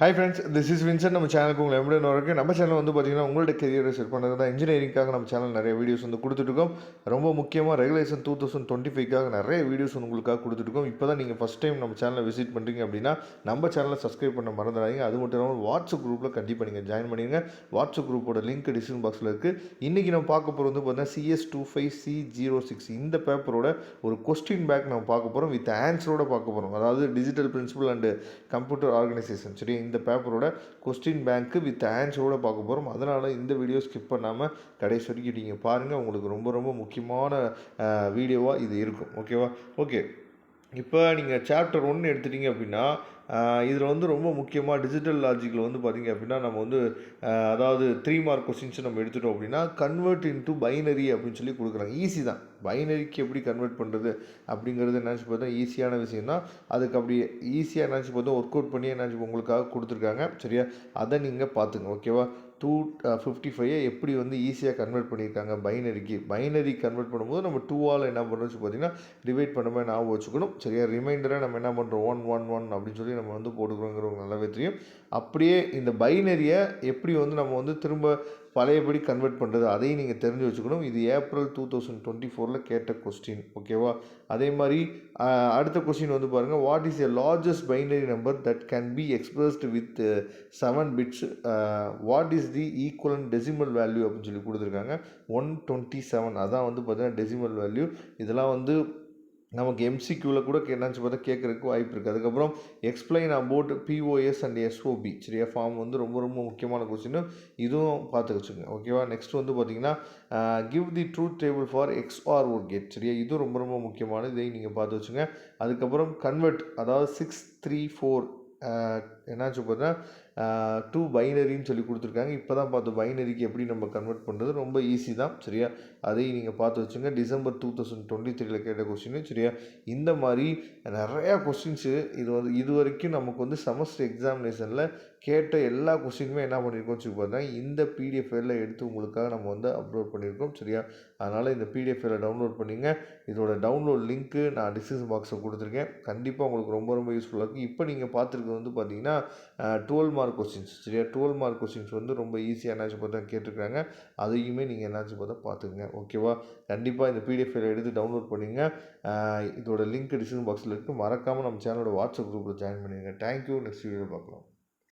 Hi friends, this is Vinson. நம்ம சேனலுக்கு உங்களை எப்படி வரைக்கும் நம்ம சேனல் வந்து பார்த்தீங்கன்னா உங்களோட கெரியரை செட் பண்ணுறது தான். இன்ஜினியரிங்காக நம்ம சேனல் நிறைய வீடியோஸ் வந்து கொடுத்துட்ருக்கோம். ரொம்ப முக்கியமாக ரெகுலேஷன் 2025க்காக நிறைய வீடியோஸ் உங்களுக்காக கொடுத்துட்ருக்கோம். இப்போ தான் நீங்கள் ஃபஸ்ட் டைம் நம்ம சேனலை விசிட் பண்ணுறீங்க அப்படின்னா நம்ம சேனலை சப்ஸ்கிரைப் பண்ண மறந்துடாதீங்க. அது மட்டும் இல்லாமல் வாட்ஸ்அப் குரூப்பில் கண்டிப்பாக நீங்கள் ஜாயின் பண்ணிடுங்க. வாட்ஸ்அப் குரூப்போட லிங்க் டிஸ்கிரிப்ஷன் பாக்ஸில் இருக்குது. இன்றைக்கி நம்ம பார்க்க போகிறது வந்து பார்த்தீங்கன்னா CS25C06 இந்த பேப்பரோட ஒரு கொஸ்டின் பேக் நம்ம பார்க்க போகிறோம். வித் ஆன்சரோட பார்க்க போகிறோம். அதாவது digital principle and computer organisation. சரி, இந்த பேப்பரோட கொஸ்டின் பேங்க்கு வித் ஆன்சரோட பார்க்க போகிறோம். அதனால் இந்த வீடியோ ஸ்கிப் பண்ணாமல் கடைசி வரைக்கும் நீங்கள் பாருங்கள். உங்களுக்கு ரொம்ப ரொம்ப முக்கியமான வீடியோவாக இது இருக்கும். ஓகேவா? ஓகே, இப்போ நீங்கள் சாப்டர் 1 எடுத்துட்டிங்க அப்படின்னா இதில் வந்து ரொம்ப முக்கியமாக டிஜிட்டல் லாஜிக்கில் வந்து பார்த்திங்க அப்படின்னா நம்ம வந்து அதாவது 3 மார்க் கொஸ்டின்ஸ் நம்ம எடுத்துட்டோம் அப்படின்னா கன்வெர்ட் இன்ட்டு பைனரி அப்படின்னு சொல்லி கொடுக்குறாங்க. ஈஸி தான். பைனரிக்கு எப்படி கன்வெர்ட் பண்ணுறது அப்படிங்கிறது நினச்சி பார்த்தா ஈஸியான விஷயம் தான். அதுக்கு அப்படி ஈஸியாக நினச்சி பார்த்தா ஒர்க் அவுட் பண்ணி நினச்சி உங்களுக்காக கொடுத்துருக்காங்க. சரியா? அதை நீங்கள் பார்த்துங்க. ஓகேவா? 255 எப்படி வந்து ஈஸியாக கன்வெர்ட் பண்ணியிருக்காங்க பைனரி கன்வெர்ட் பண்ணும்போது நம்ம 2ஆல் என்ன பண்ணுறோம்னு பார்த்தீங்கன்னா டிவைட் பண்ணாமல் ஞாபகம் வச்சுக்கணும். சரியா? ரிமைண்டரை நம்ம என்ன பண்ணுறோம் 111 அப்படின்னு சொல்லி நம்ம வந்து போட்டுக்கிறோங்கிறவங்க நல்லாவே தெரியும். அப்படியே இந்த பைனரியை எப்படி வந்து நம்ம வந்து திரும்ப பழையபடி கன்வெர்ட் பண்ணுறது அதையும் நீங்கள் தெரிஞ்சு வச்சுக்கணும். இது ஏப்ரல் 2024 கேட்ட கொஸ்டின். ஓகேவா? அதே மாதிரி அடுத்த கொஸ்டின் வந்து பாருங்கள், what is a largest binary number that can be expressed with 7 bits, what is the equivalent decimal value அப்படின்னு சொல்லி கொடுத்துருக்காங்க. 127 அதான் வந்து பார்த்தீங்கன்னா டெசிமல் வேல்யூ. இதெல்லாம் வந்து நமக்கு எம்சிக்யூவில் கூட என்னாச்சு பார்த்தா கேட்குறதுக்கு வாய்ப்பு இருக்குது. அதுக்கப்புறம் explain about POS and SOB. சரியா? ஃபார்ம் வந்து ரொம்ப ரொம்ப முக்கியமான கொஸ்டின். இதுவும் பார்த்து வச்சுங்க. ஓகேவா? நெக்ஸ்ட் வந்து பார்த்தீங்கன்னா give the truth table for XOR OR gate. சரியா? இதுவும் ரொம்ப ரொம்ப முக்கியமானது. இதையும் நீங்கள் பார்த்து வச்சுங்க. அதுக்கப்புறம் கன்வெர்ட், அதாவது 634 என்னாச்சு பார்த்தா 2 பைனரின்னு சொல்லி கொடுத்துருக்காங்க. இப்போ தான் பார்த்து பைனரிக்கு எப்படி நம்ம கன்வெர்ட் பண்ணுறது ரொம்ப ஈஸி தான். சரியா? அதையும் நீங்கள் பார்த்து வச்சுங்க. டிசம்பர் 2023 கேட்ட கொஸ்டின். சரியா? இந்த மாதிரி நிறையா கொஸ்டின்ஸு இது வரைக்கும் நமக்கு வந்து செமஸ்டர் எக்ஸாமினேஷனில் கேட்ட எல்லா கொஸ்டினுமே என்ன பண்ணியிருக்கோம் சொல்லி பார்த்தா இந்த PDF ஃபைலில் எடுத்து உங்களுக்காக நம்ம வந்து அப்லோட் பண்ணியிருக்கோம். சரியா? அதனால் இந்த PDF ஃபைலை டவுன்லோட் பண்ணிங்க. இதோட டவுன்லோட் லிங்க்கு நான் டிஸ்கிரிப்ஷன் பாக்ஸில் கொடுத்துருக்கேன். கண்டிப்பாக உங்களுக்கு ரொம்ப ரொம்ப யூஸ்ஃபுல்லாக இருக்கும். இப்போ நீங்கள் பார்த்துருக்கிறது வந்து பார்த்தீங்கன்னா 12 மார்க் கொஸ்டின்ஸ். சரியா? 12 மார்க் கொஸ்டின்ஸ் வந்து ரொம்ப ஈஸியாக என்னாச்சு பார்த்தா கேட்டிருக்காங்க. அதையுமே நீங்கள் என்னாச்சு பார்த்தா பார்த்துக்குங்க. ஓகேவா? கண்டிப்பாக இந்த PDF ஃபைலை எடுத்து டவுன்லோட் பண்ணிங்க. இதோட லிங்க் டிஸ்கிரிப்ஷன் பாக்ஸில் இருக்குது. மறக்காமல் நம்ம சேனலோட வாட்ஸ்அப் குரூப்பில் ஜாயின் பண்ணிடுங்க. தேங்க்யூ. நெக்ஸ்ட் வீடியோ பார்க்கலாம்.